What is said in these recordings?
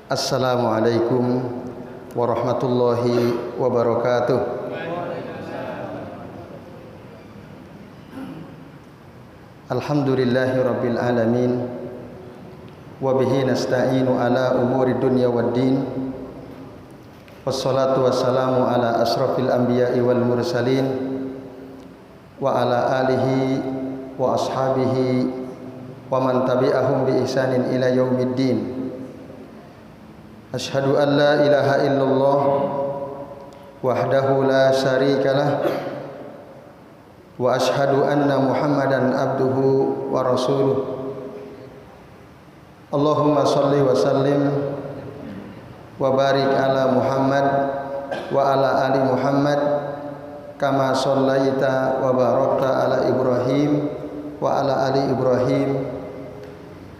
Assalamualaikum warahmatullahi wabarakatuh. Alhamdulillahi rabbil alamin. Wa bihi nasta'inu ala umuri dunya waddin. Wassalatu wassalamu ala asrafil anbiya'i wal mursalin wa ala alihi wa ashabihi wa man tabi'ahum bi ihsanin ila yaumiddin. Asyhadu an la ilaha illallah wahdahu la syarika lah wa asyhadu anna Muhammadan abduhu wa rasuluh. Allahumma shalli wa sallim wa barik ala Muhammad wa ala ali Muhammad kama shallaita wa barakta ala Ibrahim wa ala ali Ibrahim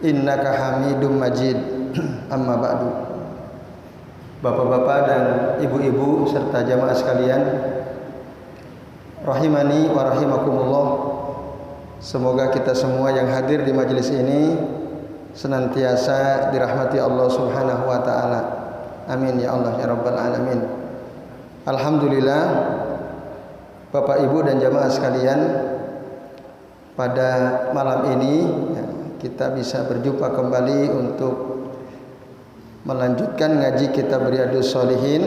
innaka Hamidum Majid. Amma ba'du. Bapak-bapak dan ibu-ibu serta jamaah sekalian, rahimani wa rahimakumullah. Semoga kita semua yang hadir di majelis ini senantiasa dirahmati Allah Subhanahu wa taala. Amin ya Allah ya rabbal alamin. Alhamdulillah, Bapak Ibu dan jamaah sekalian, pada malam ini kita bisa berjumpa kembali untuk melanjutkan ngaji kitab Riyadhus Shalihin,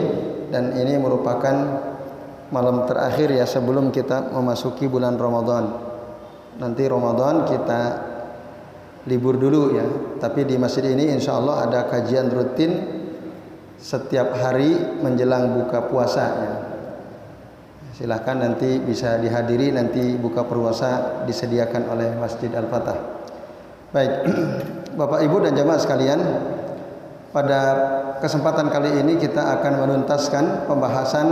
dan ini merupakan malam terakhir ya sebelum kita memasuki bulan Ramadan. Nanti Ramadan kita libur dulu ya, tapi di masjid ini insya Allah ada kajian rutin setiap hari menjelang buka puasa ya. Silahkan nanti bisa dihadiri, nanti buka puasa disediakan oleh Masjid Al-Fatah. Baik, Bapak Ibu dan jamaah sekalian, pada kesempatan kali ini kita akan menuntaskan pembahasan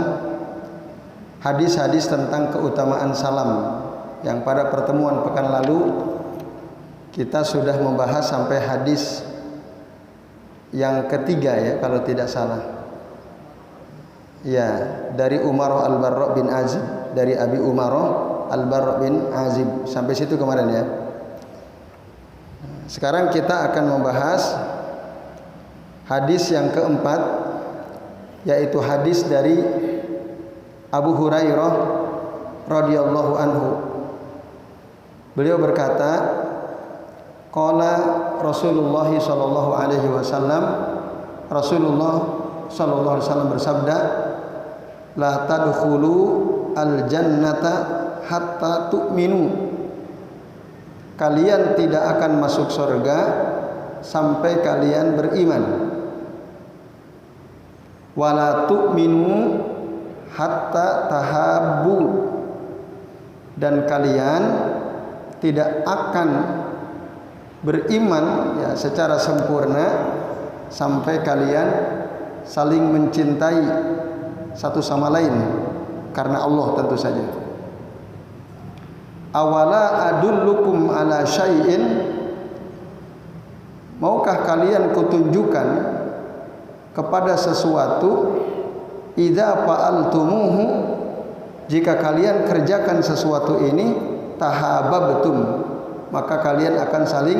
hadis-hadis tentang keutamaan salam yang pada pertemuan pekan lalu kita sudah membahas sampai hadis yang ketiga ya kalau tidak salah. Ya, dari Umarah Al-Barra bin Azib, dari Abi Umarah Al-Barra bin Azib, sampai situ kemarin ya. Sekarang kita akan membahas hadis yang keempat, yaitu hadis dari Abu Hurairah radhiyallahu anhu. Beliau berkata, qala Rasulullah sallallahu alaihi wasallam, Rasulullah sallallahu alaihi wasallam bersabda, la tadkhulu al-jannata hatta tu'minu. Kalian tidak akan masuk surga sampai kalian beriman. Wala tu'minu hatta tahabbu. Dan kalian tidak akan beriman ya secara sempurna sampai kalian saling mencintai satu sama lain karena Allah tentu saja. Awala adullukum ala syai'in, maukah kalian kutunjukkan kepada sesuatu, idza fa'altumuhu, jika kalian kerjakan sesuatu ini, tahabbtum, maka kalian akan saling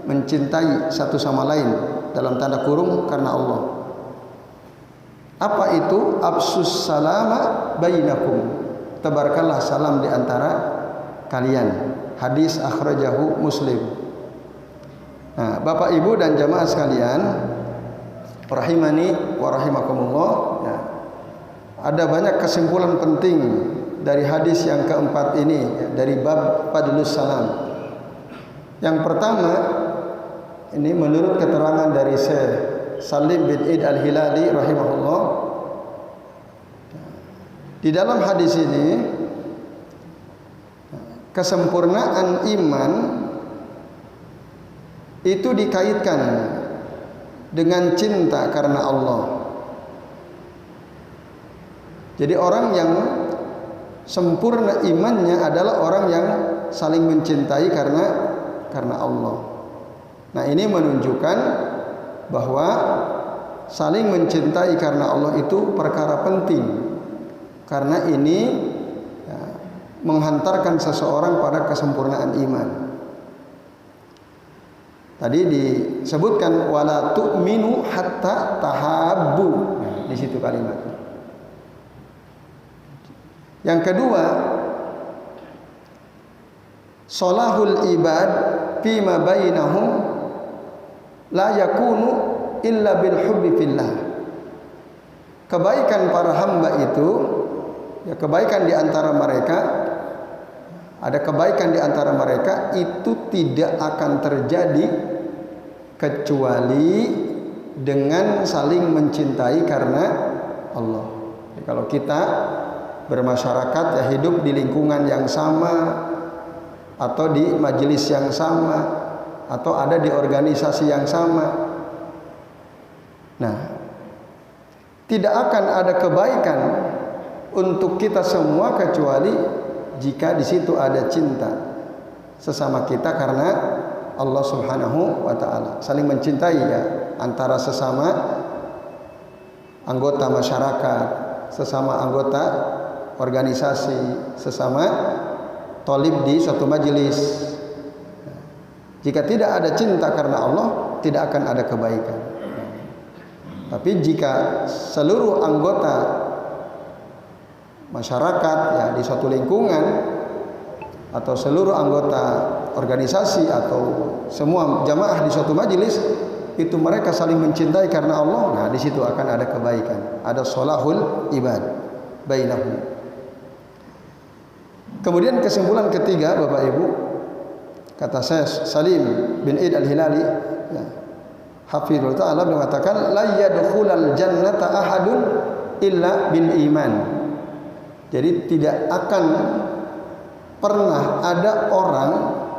mencintai satu sama lain, dalam tanda kurung karena Allah. Apa itu? Absus salama bainakum, tebarkanlah salam di antara kalian. Hadis akhrajahu Muslim. Nah, Bapak Ibu dan jamaah sekalian, rahimani wa rahimakumullah ya, ada banyak kesimpulan penting dari hadis yang keempat ini ya, dari bab Fadlus Salam. Yang pertama, ini menurut keterangan dari Syekh Salim bin Id Al-Hilali rahimahullah, di dalam hadis ini kesempurnaan iman itu dikaitkan dengan cinta karena Allah. Jadi orang yang sempurna imannya adalah orang yang saling mencintai karena Allah. Nah, ini menunjukkan bahwa saling mencintai karena Allah itu perkara penting, karena ini ya, menghantarkan seseorang pada kesempurnaan iman. Tadi disebutkan wala tu'minu hatta tahabbu. Nah, di situ kalimatnya. Yang kedua, salahul ibad fima bainahum la yakunu illa bil hubbi fillah. Kebaikan para hamba itu, ya kebaikan di antara mereka, ada kebaikan di antara mereka itu tidak akan terjadi kecuali dengan saling mencintai karena Allah. Jadi kalau kita bermasyarakat ya hidup di lingkungan yang sama atau di majelis yang sama atau ada di organisasi yang sama. Nah, tidak akan ada kebaikan untuk kita semua kecuali jika di situ ada cinta sesama kita karena Allah Subhanahu wa taala. Saling mencintai ya antara sesama anggota masyarakat, sesama anggota organisasi, sesama thalib di suatu majelis. Jika tidak ada cinta karena Allah, tidak akan ada kebaikan. Tapi jika seluruh anggota masyarakat ya di suatu lingkungan atau seluruh anggota organisasi atau semua jamaah di suatu majelis itu mereka saling mencintai karena Allah, nah di situ akan ada kebaikan, ada salahul ibad bainahum. Kemudian kesimpulan ketiga Bapak Ibu, kata Syekh Salim bin Id Al-Hilali ya, hafizhullah ta'ala mengatakan la yadkhulal jannata ahadun illa bil iman. Jadi tidak akan pernah ada orang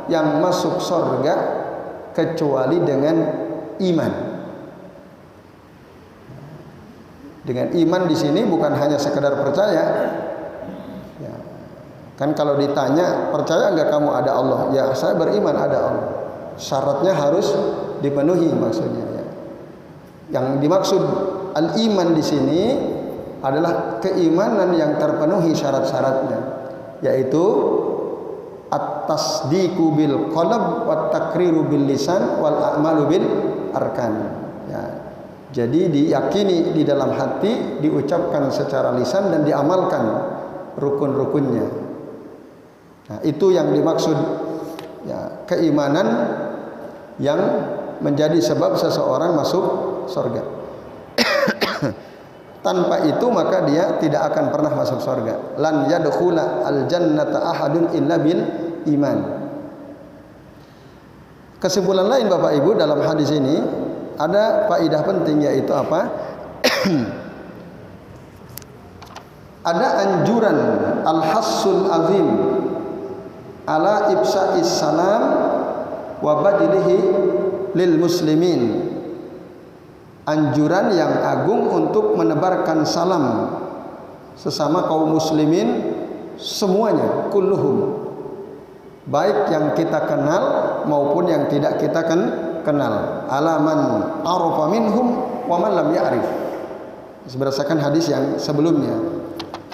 yang masuk surga kecuali dengan iman. Dengan iman di sini bukan hanya sekedar percaya. Ya. Kan kalau ditanya percaya enggak kamu ada Allah? Ya saya beriman ada Allah. Syaratnya harus dipenuhi maksudnya. Ya. Yang dimaksud al-iman di sini adalah keimanan yang terpenuhi syarat-syaratnya, yaitu at-tasdiqu bil qalb wat takriru bil lisan wal a'malu bil arkan. Ya. Jadi diyakini di dalam hati, diucapkan secara lisan dan diamalkan rukun-rukunnya. Nah, itu yang dimaksud ya, keimanan yang menjadi sebab seseorang masuk surga. Tanpa itu maka dia tidak akan pernah masuk surga. Lan yadkhula al-jannata ahadun illa bil iman. Kesimpulan lain Bapak Ibu dalam hadis ini ada faedah penting, yaitu apa? Ada anjuran al-hassul azim ala ibsa'is salam wa badilihi lil muslimin. Anjuran yang agung untuk menebarkan salam sesama kaum muslimin semuanya, kulluhum, baik yang kita kenal maupun yang tidak kita kenal. Alaman arafa minhum wa man lam ya'rif. Berdasarkan hadis yang sebelumnya,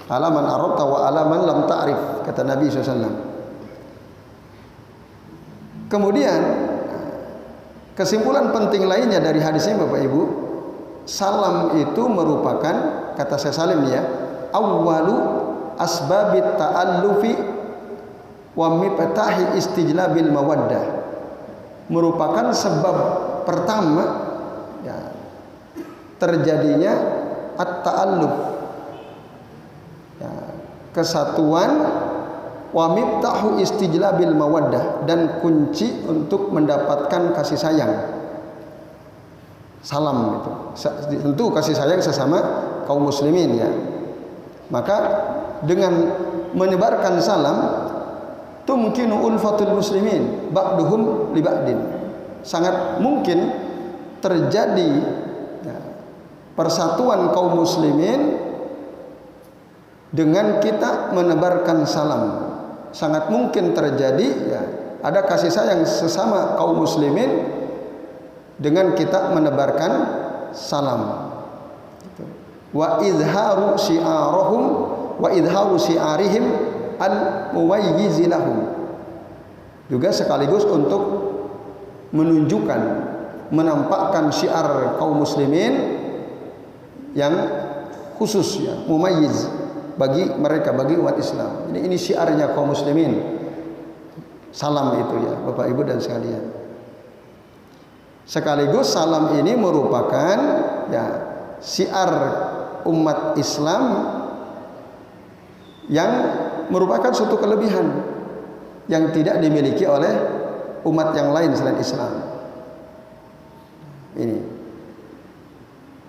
alaman arafta wa alaman lam ta'rif, kata Nabi SAW. Kemudian kesimpulan penting lainnya dari hadis ini Bapak Ibu, salam itu merupakan, kata Syekh Salim ya, awwalu asbabit ta'allufi wa miftahi istijlabil mawaddah. Merupakan sebab pertama ya, terjadinya at-ta'alluf ya, kesatuan, wa miftahu istijlabil mawaddah, dan kunci untuk mendapatkan kasih sayang. Salam itu tentu kasih sayang sesama kaum muslimin ya. Maka dengan menyebarkan salam tumkinu ulfatul muslimin ba'duhum li ba'din. Sangat mungkin terjadi ya, persatuan kaum muslimin dengan kita menebarkan salam. Sangat mungkin terjadi ya, ada kasih sayang sesama kaum muslimin dengan kita menebarkan salam. Wa izharu syi'arahum wa izharu syi'arihim al muwayyiz lahum. Juga sekaligus untuk menunjukkan, menampakkan syiar kaum muslimin yang khusus ya, mumayyiz bagi mereka, bagi umat Islam. Ini syiarnya kaum muslimin. Salam itu ya, Bapak Ibu dan sekalian. Sekaligus salam ini merupakan ya syiar umat Islam yang merupakan suatu kelebihan yang tidak dimiliki oleh umat yang lain selain Islam. Ini.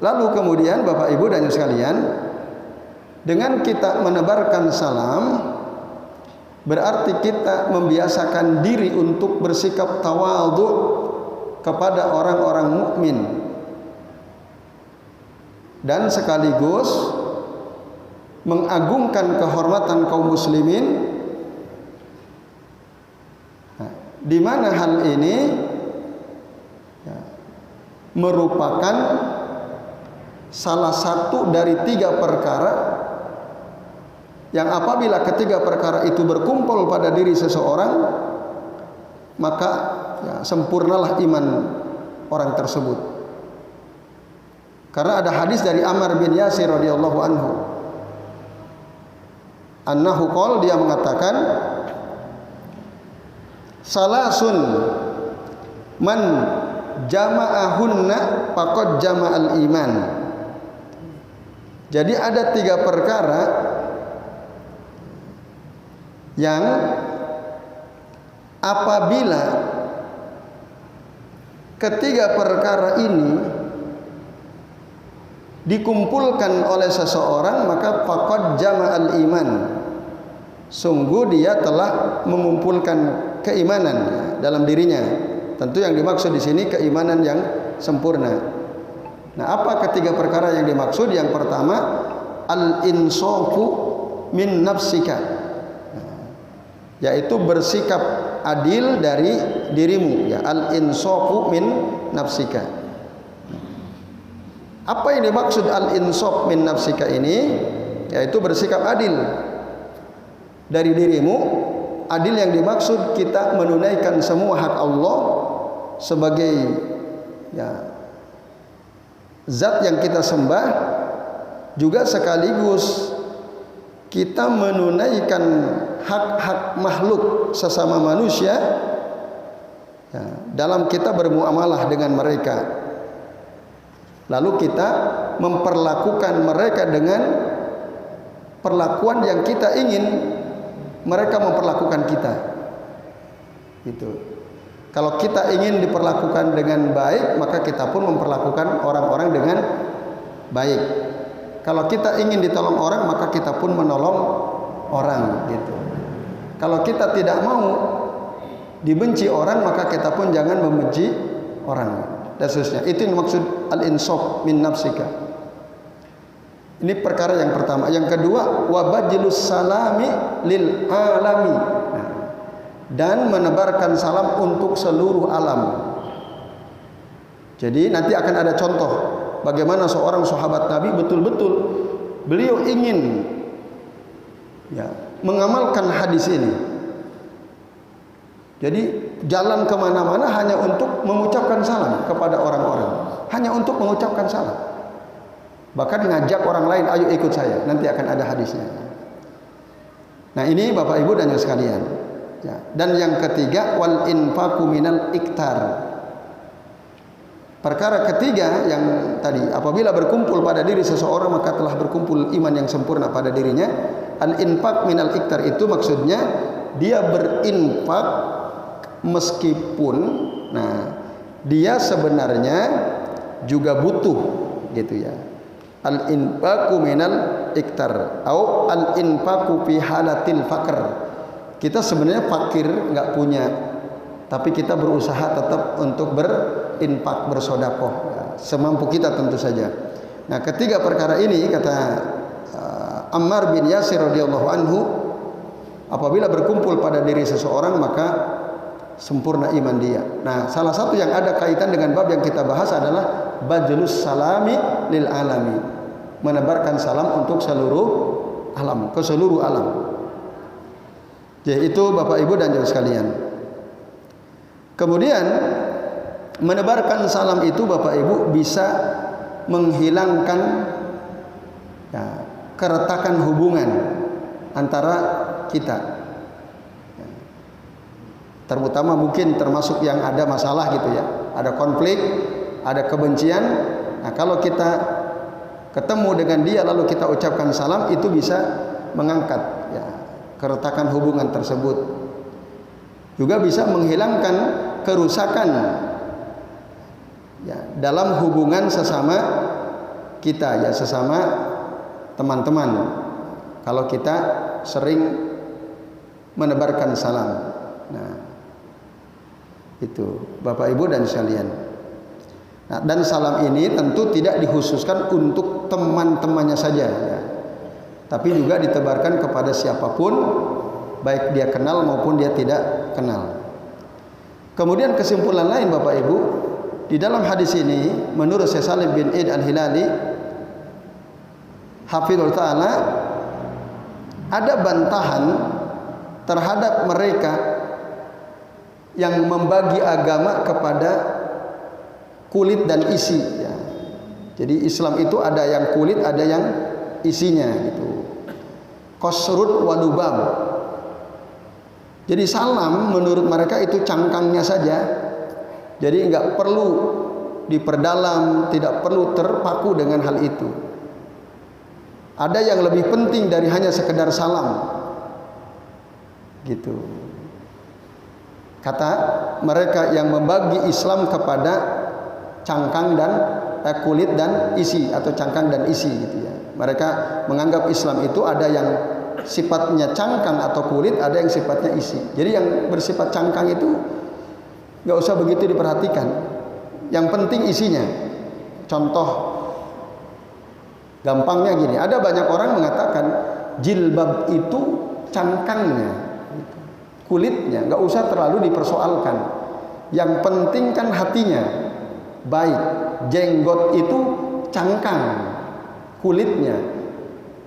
Lalu kemudian Bapak Ibu dan sekalian, dengan kita menebarkan salam berarti kita membiasakan diri untuk bersikap tawadhu kepada orang-orang mukmin dan sekaligus mengagungkan kehormatan kaum muslimin, di mana hal ini merupakan salah satu dari 3 perkara yang apabila ketiga perkara itu berkumpul pada diri seseorang, maka ya, sempurnalah iman orang tersebut. Karena ada hadis dari Ammar bin Yasir radhiyallahu anhu, annahu qol, dia mengatakan, salasun man jama'ahunna faqad jama'al iman. Jadi ada 3 perkara yang apabila ketiga perkara ini dikumpulkan oleh seseorang, maka faqad jama'al iman, sungguh dia telah mengumpulkan keimanan dalam dirinya. Tentu yang dimaksud di sini keimanan yang sempurna. Nah, apa ketiga perkara yang dimaksud? Yang pertama, al-insafu min nafsika, yaitu bersikap adil dari dirimu ya, al-insafu min nafsika. Apa yang dimaksud al-insaf min nafsika ini? Yaitu bersikap adil dari dirimu. Adil yang dimaksud kita menunaikan semua hak Allah sebagai ya zat yang kita sembah, juga sekaligus kita menunaikan hak-hak makhluk sesama manusia ya, dalam kita bermuamalah dengan mereka. Lalu kita memperlakukan mereka dengan perlakuan yang kita ingin mereka memperlakukan kita. Gitu. Kalau kita ingin diperlakukan dengan baik, maka kita pun memperlakukan orang-orang dengan baik. Kalau kita ingin ditolong orang, maka kita pun menolong orang, gitu. Kalau kita tidak mau dibenci orang, maka kita pun jangan membenci orang, dan seterusnya. Itu yang maksud al-insaf min nafsika. Ini perkara yang pertama. Yang kedua, wabajilus salami lil alami, dan menebarkan salam untuk seluruh alam. Jadi nanti akan ada contoh bagaimana seorang sahabat Nabi betul-betul beliau ingin ya, mengamalkan hadis ini. Jadi jalan kemana-mana hanya untuk mengucapkan salam kepada orang-orang, hanya untuk mengucapkan salam. Bahkan ngajak orang lain, ayo ikut saya, nanti akan ada hadisnya. Nah, ini Bapak Ibu dan sekalian. Ya. Dan yang ketiga, wal infaqu minal iktar. Perkara ketiga yang tadi, apabila berkumpul pada diri seseorang maka telah berkumpul iman yang sempurna pada dirinya. Al infaq minal iktar itu maksudnya dia berinfak meskipun dia sebenarnya juga butuh, gitu ya. Al infaqu minal iktar atau al infaqu fi halatil faqr. Kita sebenarnya fakir, nggak punya, tapi kita berusaha tetap untuk berinfak, bersodakoh ya, semampu kita tentu saja. Nah, ketiga perkara ini kata Ammar bin Yasir radhiyallahu anhu, apabila berkumpul pada diri seseorang maka sempurna iman dia. Nah, salah satu yang ada kaitan dengan bab yang kita bahas adalah bajlus salami lil alami, menebarkan salam untuk seluruh alam, ke seluruh alam. Yaitu Bapak Ibu dan Saudara sekalian. Kemudian menebarkan salam itu Bapak Ibu bisa menghilangkan ya, keretakan hubungan antara kita. Terutama mungkin termasuk yang ada masalah gitu ya, ada konflik, ada kebencian. Nah, kalau kita ketemu dengan dia lalu kita ucapkan salam, itu bisa mengangkat ya, keretakan hubungan tersebut. Juga bisa menghilangkan kerusakan ya, dalam hubungan sesama kita ya, sesama teman-teman. Kalau kita sering menebarkan salam. Nah, itu Bapak Ibu dan sekalian. Nah, dan salam ini tentu tidak dikhususkan untuk teman-temannya saja ya. Tapi juga ditebarkan kepada siapapun, baik dia kenal maupun dia tidak kenal. Kemudian kesimpulan lain Bapak Ibu, di dalam hadis ini menurut Syekh Salim bin Eid Al-Hilali hafizhullah taala, ada bantahan terhadap mereka yang membagi agama kepada kulit dan isi ya. Jadi Islam itu ada yang kulit, ada yang isinya gitu. Qasrut wa lubab. Jadi salam menurut mereka itu cangkangnya saja. Jadi enggak perlu diperdalam, tidak perlu terpaku dengan hal itu. Ada yang lebih penting dari hanya sekedar salam. Gitu. Kata mereka yang membagi Islam kepada cangkang dan kulit dan isi, atau cangkang dan isi gitu ya. Mereka menganggap Islam itu ada yang sifatnya cangkang atau kulit, ada yang sifatnya isi. Jadi yang bersifat cangkang itu nggak usah begitu diperhatikan. Yang penting isinya. Contoh gampangnya gini, ada banyak orang mengatakan jilbab itu cangkangnya, kulitnya nggak usah terlalu dipersoalkan. Yang penting kan hatinya baik. Jenggot itu cangkang, kulitnya.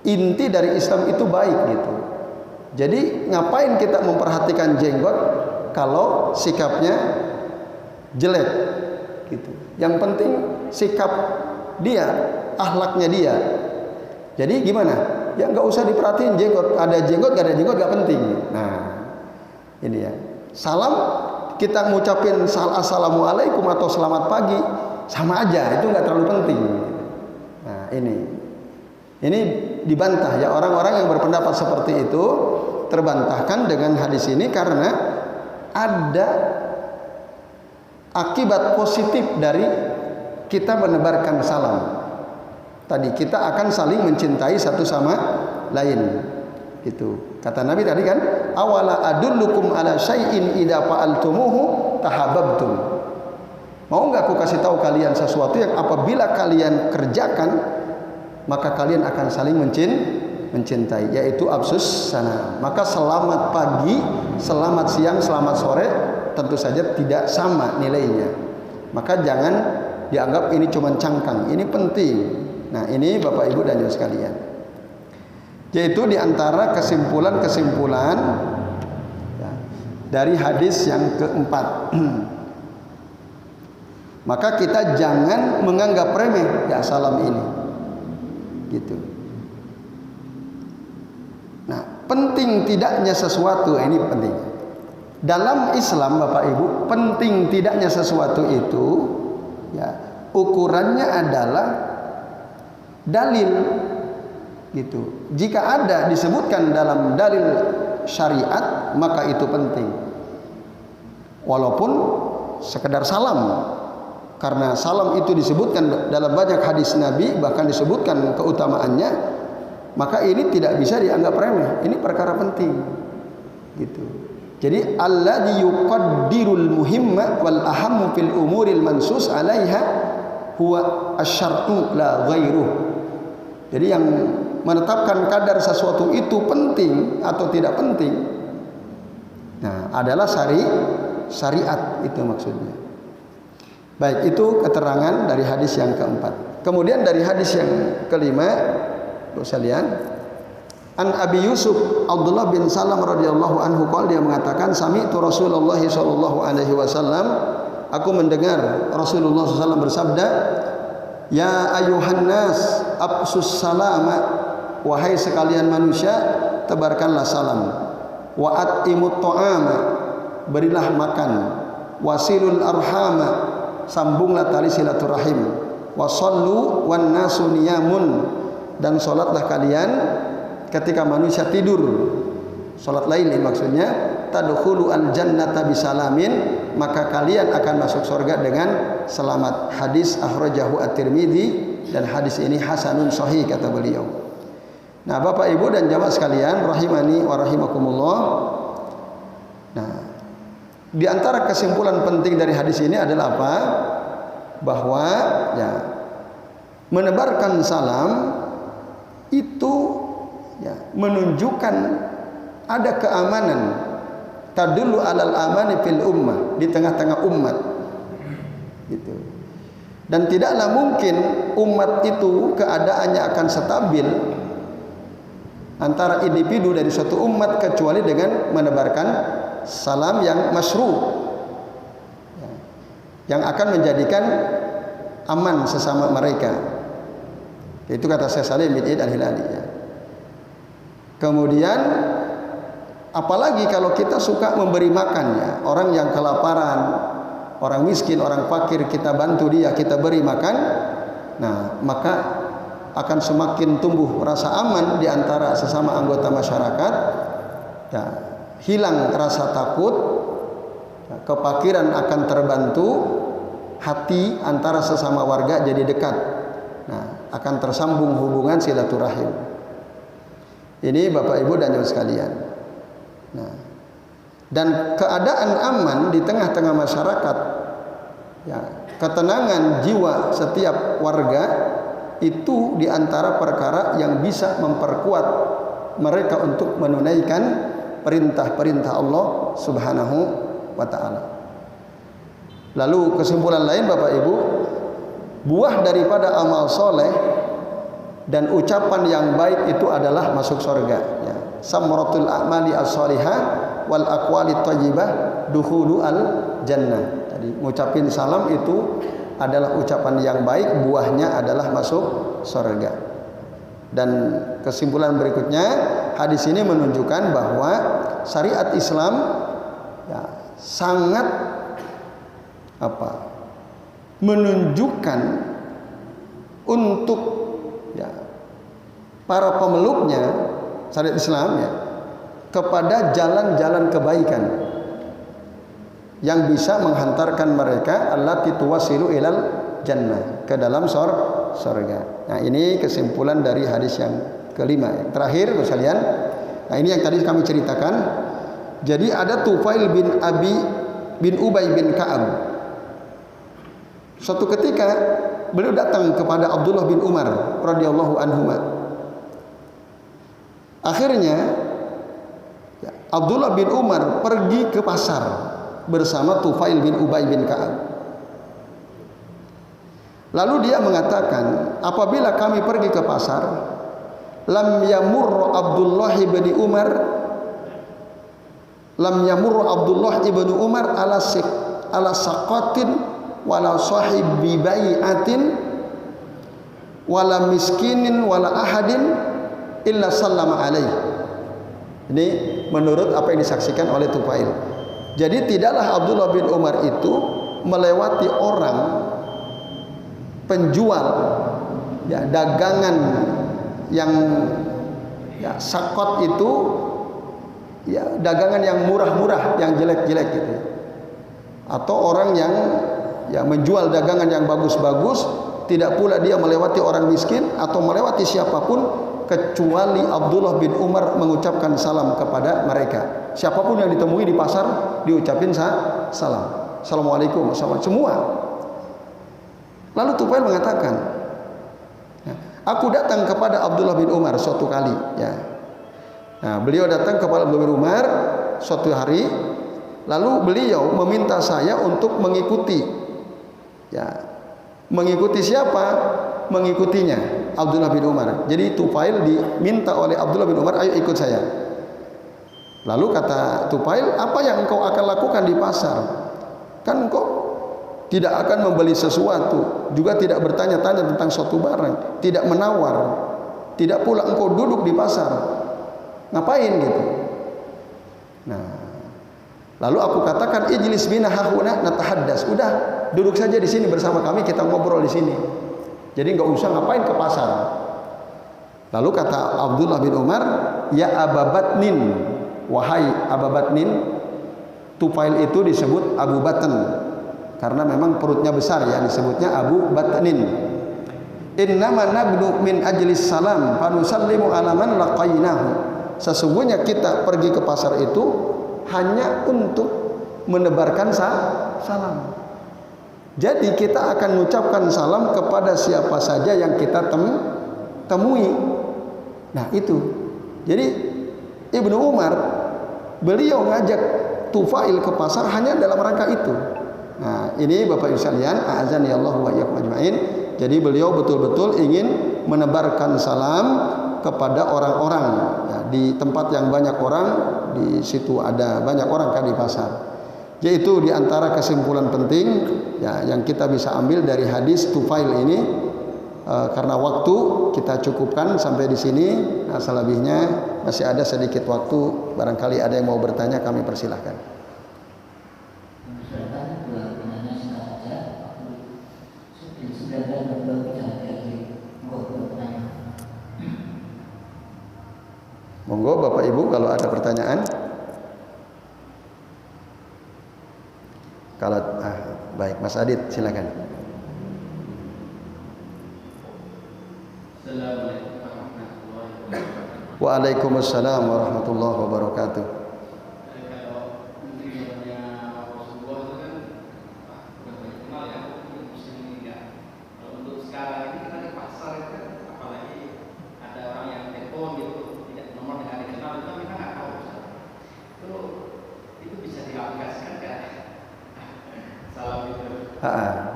Inti dari Islam itu baik gitu. Jadi ngapain kita memperhatikan jenggot kalau sikapnya jelek gitu. Yang penting sikap dia, akhlaknya dia. Jadi gimana? Ya nggak usah diperhatiin jenggot, ada jenggot nggak ada jenggot nggak penting. Nah, ini ya. Salam kita ngucapin assalamualaikum atau selamat pagi sama aja, itu nggak terlalu penting. Nah, ini dibantah ya, orang-orang yang berpendapat seperti itu terbantahkan dengan hadis ini karena ada akibat positif dari kita menebarkan salam. Tadi kita akan saling mencintai satu sama lain. Gitu. Kata Nabi tadi kan, awala adullukum ala syai'in idza fa'altumuhu tahabbtum. Mau enggak aku kasih tahu kalian sesuatu yang apabila kalian kerjakan maka kalian akan saling mencintai, yaitu absus sana. Maka selamat pagi, selamat siang, selamat sore tentu saja tidak sama nilainya. Maka jangan dianggap ini cuma cangkang, ini penting. Nah, ini Bapak Ibu dan Ibu sekalian. Yaitu diantara kesimpulan-kesimpulan ya, dari hadis yang keempat. Maka kita jangan menganggap remeh ya salam ini. Gitu. Nah, penting tidaknya sesuatu ini penting. Dalam Islam Bapak Ibu, penting tidaknya sesuatu itu ya ukurannya adalah dalil. Gitu. Jika ada disebutkan dalam dalil syariat maka itu penting. Walaupun sekedar salam. Karena salam itu disebutkan dalam banyak hadis Nabi, bahkan disebutkan keutamaannya, maka ini tidak bisa dianggap remeh. Ini perkara penting. Gitu. Jadi alladzi yuqaddirul muhimma wal ahammu fil umuril mansus 'alaiha huwa asy-syar'u la ghairuh. Jadi yang menetapkan kadar sesuatu itu penting atau tidak penting, nah adalah syariat itu maksudnya. Baik, itu keterangan dari hadis yang keempat. Kemudian dari hadis yang kelima, sekalian, An Abi Yusuf Abdullah bin Salam radhiyallahu anhu qala, dia mengatakan sami'tu Rasulullah sallallahu alaihi wasallam aku mendengar Rasulullah SAW bersabda, ya ayuhan nas absus salama, wahai sekalian manusia, tebarkanlah salam. Wa at'imut ta'ama, berilah makan. Wasilul arhama, sambunglah tali silaturahim. Wasallu wan nasu niyamun, dan salatlah kalian ketika manusia tidur. Salat laili maksudnya, tadkhulu al jannata bisalamin, maka kalian akan masuk surga dengan selamat. Hadis akhrajahu at-Tirmidzi, dan hadis ini hasanun sahih kata beliau. Nah, Bapak Ibu dan jamaah sekalian rahimani wa rahimakumullah. Nah, di antara kesimpulan penting dari hadis ini adalah apa? Bahwa ya, menebarkan salam itu ya, menunjukkan ada keamanan, tadullu alal amani fil ummah, di tengah-tengah umat gitu. Dan tidaklah mungkin umat itu keadaannya akan stabil antara individu dari suatu umat kecuali dengan menebarkan salam yang masyru', yang akan menjadikan aman sesama mereka. Itu kata Syekh Salim bin Eid Al-Hilali ya. Kemudian apalagi kalau kita suka memberi makan ya, orang yang kelaparan, orang miskin, orang fakir, kita bantu dia, kita beri makan. Nah, maka akan semakin tumbuh rasa aman di antara sesama anggota masyarakat. Ya, hilang rasa takut, ya, kefakiran akan terbantu, hati antara sesama warga jadi dekat. Nah, akan tersambung hubungan silaturahim. Ini Bapak Ibu dan Ibu sekalian. Nah, dan keadaan aman di tengah-tengah masyarakat, ya, ketenangan jiwa setiap warga itu diantara perkara yang bisa memperkuat mereka untuk menunaikan perintah-perintah Allah Subhanahu wa ta'ala. Lalu kesimpulan lain Bapak Ibu, buah daripada amal soleh dan ucapan yang baik itu adalah masuk surga ya. Samratul a'mali as-salihah wal aqwali thayyibah dukhulu al jannah. Jadi ngucapin salam itu adalah ucapan yang baik, buahnya adalah masuk surga. Dan kesimpulan berikutnya, hadis ini menunjukkan bahwa syariat Islam ya, sangat menunjukkan untuk ya, para pemeluknya syariat Islam ya, kepada jalan-jalan kebaikan yang bisa menghantarkan mereka allati tuwasilu ilal jannah, ke dalam surga. Nah, ini kesimpulan dari hadis yang kelima. Yang terakhir sekalian, nah ini yang tadi kami ceritakan. Jadi ada Tufail bin Ubay bin Ka'ab. Suatu ketika beliau datang kepada Abdullah bin Umar radhiyallahu anhuma. Akhirnya ya, Abdullah bin Umar pergi ke pasar bersama Tufail bin Ubay bin Ka'ab. Lalu dia mengatakan, apabila kami pergi ke pasar, lam yamurru Abdullah bin Umar ala saqatin wala sahibi bai'atin wala miskinin wala ahadin illa sallama alaihi. Ini menurut apa yang disaksikan oleh Tufail. Jadi tidaklah Abdullah bin Umar itu melewati orang penjual ya, dagangan yang ya, sakot itu ya, dagangan yang murah-murah, yang jelek-jelek gitu, atau orang yang ya, menjual dagangan yang bagus-bagus. Tidak pula dia melewati orang miskin atau melewati siapapun kecuali Abdullah bin Umar mengucapkan salam kepada mereka. Siapapun yang ditemui di pasar diucapin salam. Assalamualaikum, assalamualaikum, semua. Lalu Tufail mengatakan, aku datang kepada Abdullah bin Umar suatu kali ya. Nah, beliau datang kepada Abdullah bin Umar suatu hari, lalu beliau meminta saya untuk mengikuti ya. Mengikuti siapa? Mengikutinya Abdullah bin Umar. Jadi Tufail diminta oleh Abdullah bin Umar, ayo ikut saya. Lalu kata Tufail, apa yang engkau akan lakukan di pasar? Kan engkau tidak akan membeli sesuatu, juga tidak bertanya-tanya tentang suatu barang, tidak menawar, tidak pula engkau duduk di pasar. Ngapain gitu? Nah, lalu aku katakan ijlis bina hahuna natahaddas. Udah, duduk saja di sini bersama kami, kita ngobrol di sini. Jadi nggak usah ngapain ke pasar. Lalu kata Abdullah bin Umar, ya Ababatnin, wahai Ababatnin. Tufail itu disebut Abu Batn karena memang perutnya besar ya, disebutnya Abu Batnin. Innama nabnu min ajlis salam fanusallimu ala man laqainahu. Sesungguhnya kita pergi ke pasar itu hanya untuk menebarkan salam. Jadi kita akan mengucapkan salam kepada siapa saja yang kita temui. Nah itu. Jadi Ibnu Umar beliau ngajak Tufail ke pasar hanya dalam rangka itu. Nah, ini Bapak Ibu sekalian, a'azani Allah wa iyyakum ajmain. Jadi beliau betul-betul ingin menebarkan salam kepada orang-orang ya, di tempat yang banyak orang, di situ ada banyak orang kan di pasar. Yaitu di antara kesimpulan penting ya yang kita bisa ambil dari hadis Tufail ini. Karena waktu kita cukupkan sampai di sini. Nah, selebihnya masih ada sedikit waktu, barangkali ada yang mau bertanya, kami persilahkan. Monggo Bapak Ibu kalau ada pertanyaan. Kalau baik, Mas Adit silakan. Waalaikumsalam warahmatullahi wabarakatuh.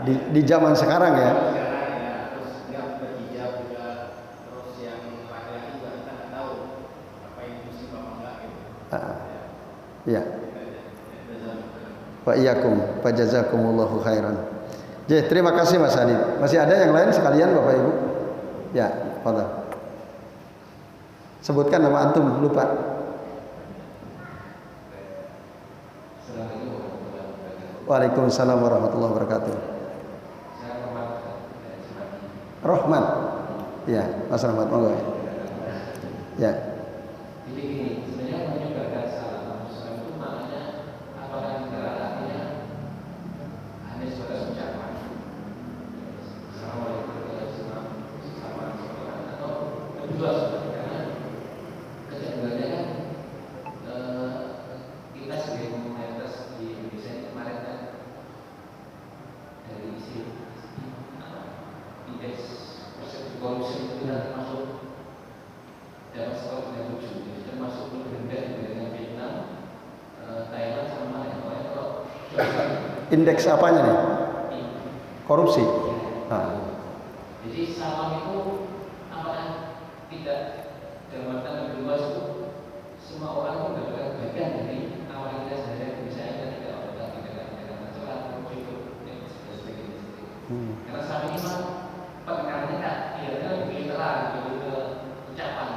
Di zaman sekarang ya. Ya. Wa iyyakum fa jazakumullahu khairan. Jadi terima kasih Mas Adit. Masih ada yang lain sekalian Bapak Ibu? Ya, fadhal. Sebutkan nama antum, lupa. Waalaikumsalam warahmatullahi wabarakatuh. Rahmat. Ya, Mas Rahmat monggo. Ya. Indeks apanya nih? Korupsi. Jadi salam itu apakah tidak dalam arti luas itu semua orang pun mendapatkan bagian dari awal kita sehari misalnya tidak tercela korupsi itu sebagainya. Karena salam ini memang penekanannya kan biarnya lebih literal, lebih ke ucapan.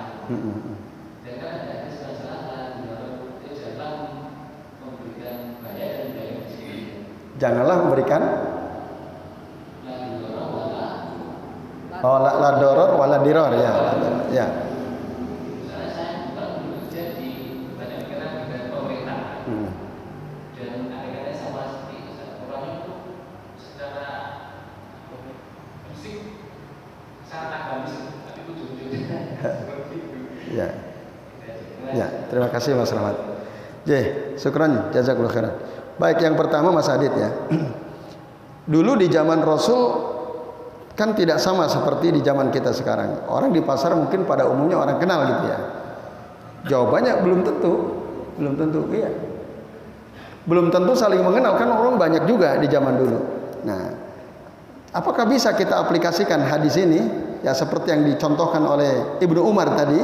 Dan kan ada salah-salah di dalam jalan memberikan bayar dan bayar di sini. Janganlah memberikan la doror wala diror ya. Ya. Misalnya saya bukan bekerja di badan kementerian dengan pemerintah. Dan ada-ada sama seperti orangnya itu secara fisik sangat agamis, tapi ujung-ujungnya seperti itu. Ya. Ya, terima kasih Mas Rahmat. Syukran, jazakallahu khairan. Baik, yang pertama Mas Adit ya. Dulu di zaman Rasul kan tidak sama seperti di zaman kita sekarang. Orang di pasar mungkin pada umumnya orang kenal gitu ya. Jawabannya belum tentu. Iya. Belum tentu saling mengenal, kan orang banyak juga di zaman dulu. Nah, apakah bisa kita aplikasikan hadis ini ya seperti yang dicontohkan oleh Ibnu Umar tadi?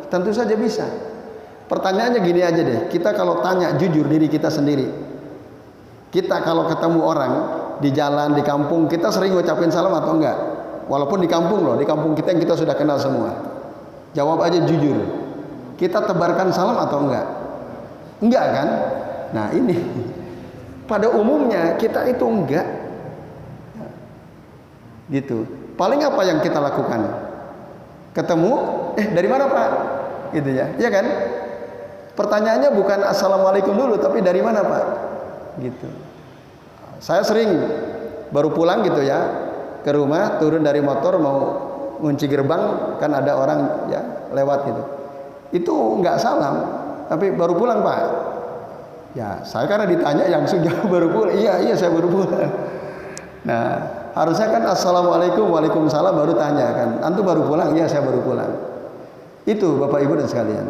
Tentu saja bisa. Pertanyaannya gini aja deh. Kita kalau tanya jujur diri kita sendiri. Kita kalau ketemu orang, di jalan, di kampung, kita sering ngucapin salam atau enggak? Walaupun di kampung loh, di kampung kita yang kita sudah kenal semua. Jawab aja jujur. Kita tebarkan salam atau enggak? Enggak kan? Nah ini, pada umumnya kita itu enggak. Gitu. Paling apa yang kita lakukan? Ketemu, dari mana Pak? Gitu ya, iya kan? Pertanyaannya bukan assalamualaikum dulu, tapi dari mana Pak? Gitu. Saya sering baru pulang gitu ya, ke rumah, turun dari motor mau ngunci gerbang, kan ada orang ya lewat gitu. Itu nggak salam, tapi baru pulang Pak. Ya, saya karena ditanya langsung jawab baru pulang. Iya saya baru pulang. Nah, harusnya kan assalamualaikum, waalaikumsalam baru tanya kan. Antum baru pulang? Iya saya baru pulang. Itu Bapak Ibu dan sekalian.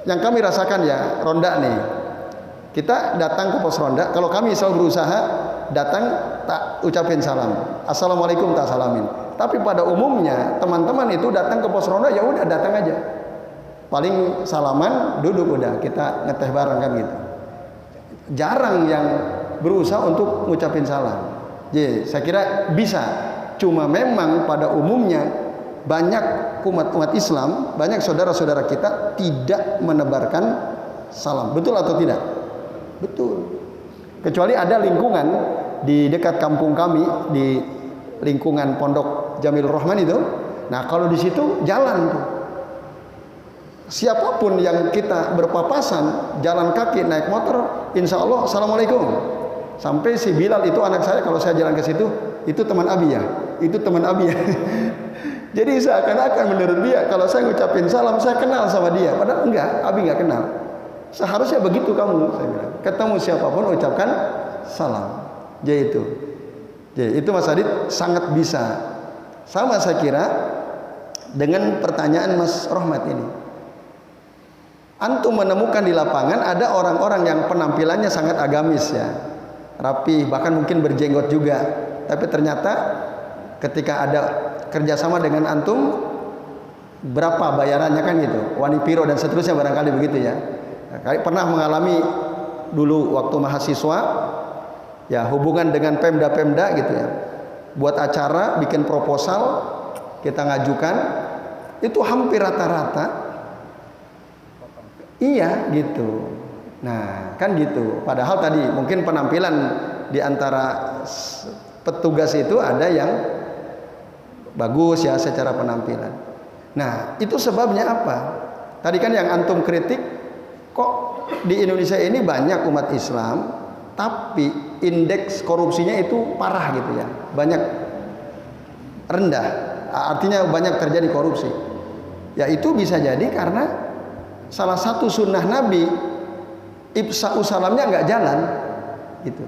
Yang kami rasakan ya, ronda nih. Kita datang ke pos ronda, kalau kami selalu berusaha datang tak ucapin salam. Assalamualaikum tak salamin. Tapi pada umumnya teman-teman itu datang ke pos ronda ya udah datang aja. Paling salaman, duduk udah, kita ngeteh bareng kan gitu. Jarang yang berusaha untuk ngucapin salam. Jadi saya kira bisa. Cuma memang pada umumnya banyak umat Islam, banyak saudara-saudara kita tidak menebarkan salam. Betul atau tidak? Betul. Kecuali ada lingkungan di dekat kampung kami, di lingkungan Pondok Jamilur Rahman itu. Nah, kalau di situ jalan tuh. Siapapun yang kita berpapasan, jalan kaki, naik motor, insya Allah assalamualaikum. Sampai si Bilal itu anak saya, kalau saya jalan ke situ, itu teman Abi ya, itu teman Abi ya. Jadi seakan-akan menurut dia kalau saya ngucapin salam saya kenal sama dia, padahal enggak, Abi enggak kenal. Seharusnya begitu kamu, saya bilang. Ketemu siapapun ucapkan salam. Jadi itu Mas Adit sangat bisa. Sama saya kira dengan pertanyaan Mas Rohmat ini. Antum menemukan di lapangan ada orang-orang yang penampilannya sangat agamis ya, rapi, bahkan mungkin berjenggot juga. Tapi ternyata ketika ada kerjasama dengan antum, berapa bayarannya kan gitu, wani piro dan seterusnya barangkali begitu ya. Nah, pernah mengalami dulu waktu mahasiswa ya, hubungan dengan Pemda gitu ya, buat acara, bikin proposal, kita ngajukan, itu hampir rata-rata iya gitu. Nah kan gitu, padahal tadi mungkin penampilan di antara petugas itu ada yang bagus ya secara penampilan. Nah itu sebabnya apa? Tadi kan yang antum kritik, kok di Indonesia ini banyak umat Islam tapi indeks korupsinya itu parah gitu ya, banyak rendah, artinya banyak terjadi korupsi. Ya itu bisa jadi karena salah satu sunnah Nabi, ifsa'u salamnya nggak jalan gitu.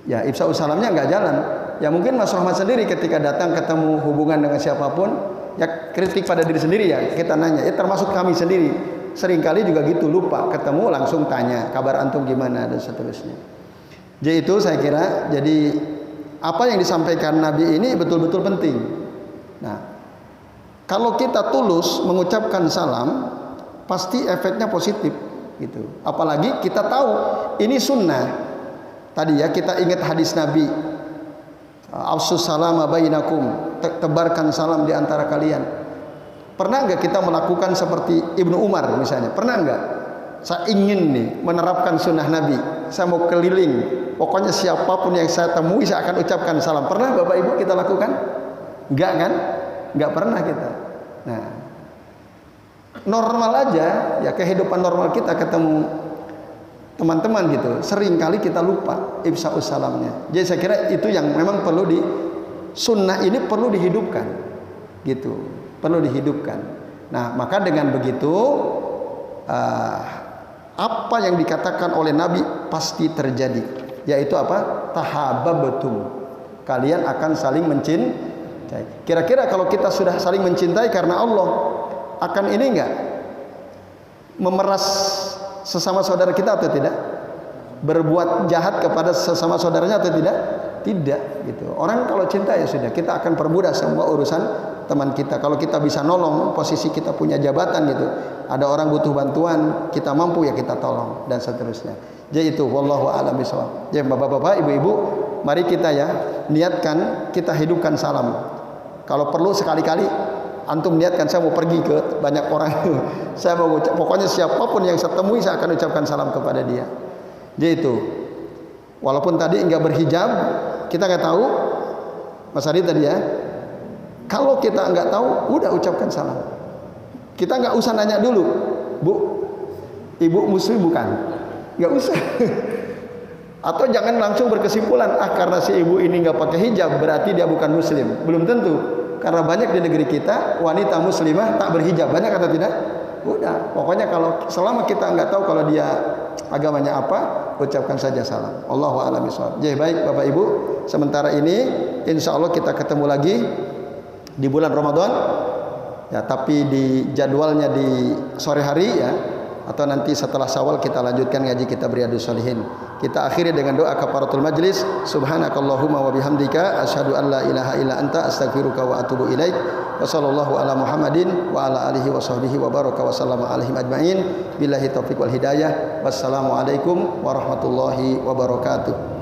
Ya ifsa'u salamnya nggak jalan. Ya mungkin Mas Rahmat sendiri ketika datang ketemu hubungan dengan siapapun, ya kritik pada diri sendiri ya, kita nanya, termasuk kami sendiri seringkali juga gitu, lupa ketemu langsung tanya kabar antum gimana dan seterusnya. Jadi itu saya kira, jadi apa yang disampaikan Nabi ini betul-betul penting. Nah kalau kita tulus mengucapkan salam, pasti efeknya positif gitu. Apalagi kita tahu ini sunnah. Tadi ya kita ingat hadis Nabi, afsus salama bainakum, tebarkan salam di antara kalian. Pernah nggak kita melakukan seperti Ibnu Umar misalnya? Pernah nggak? Saya ingin nih menerapkan sunnah Nabi, saya mau keliling, pokoknya siapapun yang saya temui saya akan ucapkan salam. Pernah Bapak Ibu kita lakukan? Enggak kan? Enggak pernah kita. Nah normal aja ya, kehidupan normal kita ketemu teman-teman gitu, sering kali kita lupa ifsa'us salamnya. Jadi saya kira itu yang memang perlu sunnah ini perlu dihidupkan gitu, perlu dihidupkan. Nah maka dengan begitu apa yang dikatakan oleh Nabi pasti terjadi, yaitu apa? Tahabbabtum, kalian akan saling mencintai. Kira-kira kalau kita sudah saling mencintai karena Allah, akan ini enggak memeras sesama saudara kita atau tidak? Berbuat jahat kepada sesama saudaranya atau tidak? Tidak gitu. Orang kalau cinta ya sudah, kita akan permudah semua urusan teman kita. Kalau kita bisa nolong, posisi kita punya jabatan gitu, ada orang butuh bantuan, kita mampu ya kita tolong dan seterusnya. Jadi itu wallahu a'lam bishawab. Jadi Bapak-bapak, Ibu-ibu, mari kita ya niatkan, kita hidupkan salam. Kalau perlu sekali-kali antum niatkan, saya mau pergi ke banyak orang, saya mau ucap, pokoknya siapapun yang saya temui saya akan ucapkan salam kepada dia. Jadi itu. Walaupun tadi enggak berhijab, kita nggak tahu, Mas Adi tadi ya. Kalau kita enggak tahu, udah ucapkan salam. Kita nggak usah nanya dulu, Bu, Ibu muslim bukan? Nggak usah. Atau jangan langsung berkesimpulan, karena si ibu ini nggak pakai hijab berarti dia bukan muslim. Belum tentu. Karena banyak di negeri kita wanita muslimah tak berhijab, banyak atau tidak? Udah. Pokoknya kalau selama kita nggak tahu kalau dia agamanya apa, ucapkan saja salam. Allahu a'lam bishawab. Jadi baik Bapak Ibu, sementara ini insya Allah kita ketemu lagi di bulan Ramadan. Ya, tapi di jadwalnya di sore hari ya, atau nanti setelah Syawal kita lanjutkan ngaji kita Riyadhus Shalihin. Kita akhiri dengan doa kafaratul majlis. Subhanakallahumma wa bihamdika asyhadu an la ilaha illa anta astaghfiruka wa atubu ilaik. Wa sallallahu ala Muhammadin wa ala alihi wa sahbihi wa baraka wa sallama alaihim ajmain. Billahi taufiq wal hidayah. Wassalamu alaikum warahmatullahi wabarakatuh.